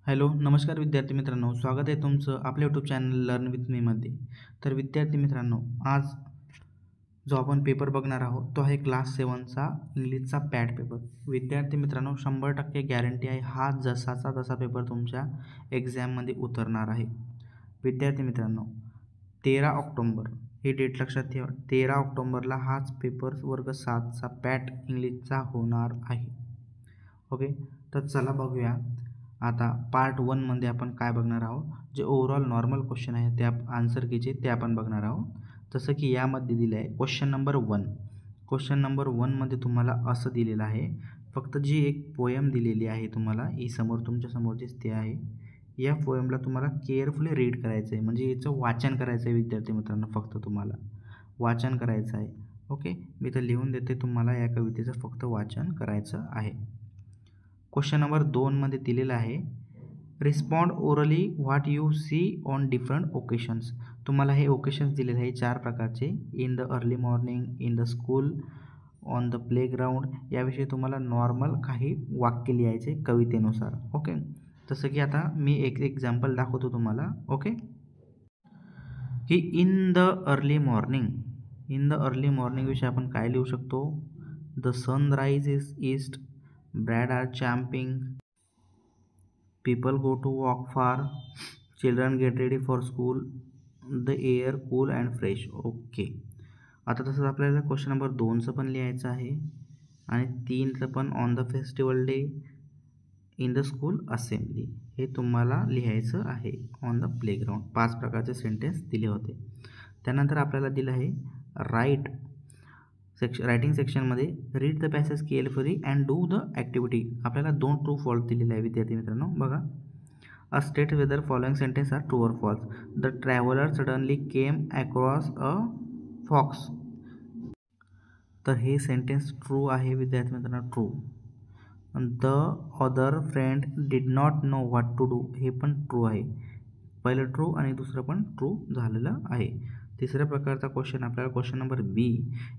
Hello, नमस्कार विद्यार्थी मित्रांनो. स्वागत आहे तुमचं आपल्या यूट्यूब चॅनल लर्न विथ मीमध्ये. तर विद्यार्थी मित्रांनो, आज जो आपण पेपर बघणार आहोत तो आहे क्लास 7चा इंग्लिशचा पॅड पेपर. विद्यार्थी मित्रांनो, 100% गॅरंटी आहे हा जसाचा तसा पेपर तुमच्या एक्झाममध्ये उतरणार आहे. विद्यार्थी मित्रांनो, 13 ऑक्टोंबर ही डेट लक्षात ठेवा. 13 ऑक्टोंबरला हाच पेपर वर्ग 7चा पॅट इंग्लिशचा होणार आहे. ओके, तर चला बघूया. आता पार्ट 1मध्ये आपण काय बघणार आहोत, जे ओव्हरऑल नॉर्मल क्वेश्चन आहे त्या आन्सर कीचे ते आपण बघणार आहोत. जसं की यामध्ये दिलं आहे क्वेश्चन नंबर 1. क्वेश्चन नंबर 1मध्ये तुम्हाला असं दिलेलं आहे, फक्त जी एक पोएम दिलेली आहे तुम्हाला ही समोर तुमच्यासमोर दिसते आहे. या पोएमला तुम्हाला केअरफुली रीड करायचं आहे, म्हणजे याचं वाचन करायचं आहे विद्यार्थी मित्रांनो. फक्त तुम्हाला वाचन करायचं आहे. ओके, मी तर लिहून देते तुम्हाला, या कवितेचं फक्त वाचन करायचं आहे. क्वेश्चन नंबर 2मध्ये दिलेला आहे, respond orally what you see on different occasions. तुम्हाला हे ओकेशन्स दिलेले आहे 4 प्रकारचे. In the early morning, in the school, on the playground. याविषयी तुम्हाला नॉर्मल काही वाक्य लिहायचे कवितेनुसार. ओके, जसं की आता मी एक एक्झाम्पल दाखवतो तुम्हाला. ओके, की in the early morning. In the early morning विषयी आपण काय लिहू शकतो, the sunrise is east, birds are chirping, people go to walk far, children get ready for school, the air cool and fresh. Okay, आता तसंच आपल्याला question number 2चं पण लिहायचं आहे आणि 3चं पण, on the festival day, in the school assembly. हे तुम्हाला लिहायचं आहे. On the playground. 5 प्रकारचे सेंटेन्स दिले होते. त्यानंतर आपल्याला दिलं आहे रायटिंग सेक्शनमध्ये read the passage carefully and do the activity. आपल्याला 2 ट्रू फॉल्स दिलेले आहे विद्यार्थी मित्रांनो. बघा, a state whether following sentence are true or false. The traveller suddenly came across a fox. तर हे सेंटेन्स ट्रू आहे विद्यार्थी मित्रांनो, true. The other friend did not know what to do. हे पण ट्रू आहे. पहिलं ट्रू आणि दुसरं पण ट्रू झालेलं आहे. तिसऱ्या प्रकारचा क्वेश्चन आपल्याला क्वेश्चन नंबर बी.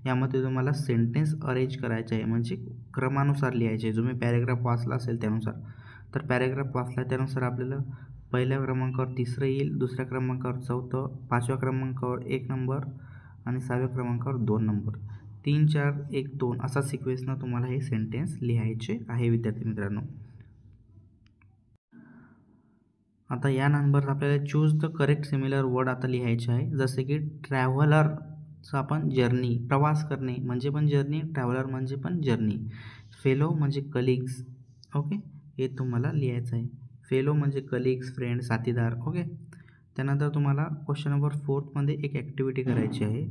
यामध्ये तुम्हाला सेंटेन्स अरेंज करायचे आहे, म्हणजे क्रमानुसार लिहायचे. जो मी पॅरेग्राफ वाचला असेल त्यानुसार. तर पॅरेग्राफ वाचला त्यानुसार आपल्याला पहिल्या क्रमांकावर 3रं येईल, दुसऱ्या क्रमांकावर 4थं, 5व्या क्रमांकावर 1 नंबर आणि 6व्या क्रमांकावर 2 नंबर. 3, 4, 1, 2 असा सिक्वेन्सनं तुम्हाला हे सेंटेन्स लिहायचे आहे विद्यार्थी मित्रांनो. आता या नंबर आपल्याला choose the correct similar word आता लिहायचे आहे. जसे की ट्रॅव्हलरचं आपण जर्नी, प्रवास करणे म्हणजे पण जर्नी, ट्रॅव्हलर म्हणजे पण जर्नी. फेलो म्हणजे कलिग्स. ओके, हे तुम्हाला लिहायचं आहे. फेलो म्हणजे कलिग्स, फ्रेंड, साथीदार. ओके, त्यानंतर तुम्हाला क्वेश्चन नंबर 4मध्ये एक ॲक्टिव्हिटी करायची आहे.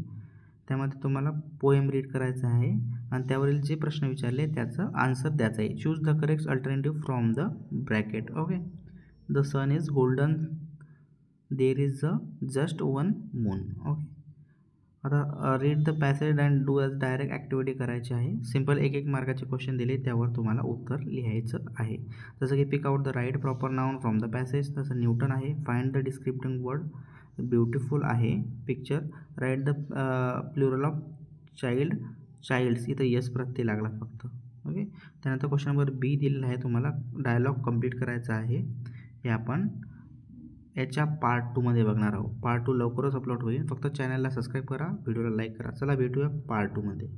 त्यामध्ये तुम्हाला पोएम रीड करायचं आहे आणि त्यावरील जे प्रश्न विचारले त्याचं आन्सर द्यायचं आहे. Choose the correct alternative from the bracket. Okay, the sun is golden, there is a just one moon. Okay, आता read the passage and do as direct activity करायची आहे. सिम्पल 1-1 मार्काचे क्वेश्चन दिले, त्यावर तुम्हाला उत्तर लिहायचं आहे. जसं की pick out the right proper noun from the passage. तसं न्यूटन आहे. Find the describing word. Beautiful आहे picture. Write the plural of childs. इथं यस प्रत्यय लागला फक्त. ओके, त्यानंतर क्वेश्चन नंबर बी दिलेला आहे. तुम्हाला डायलॉग कंप्लीट करायचा आहे. हे आपण याच्या पार्ट 2मध्ये बघणार आहोत. पार्ट 2 लवकरच अपलोड होईल. फक्त चॅनलला सबस्क्राईब करा, व्हिडिओला लाईक करा. चला भेटूया पार्ट 2मध्ये.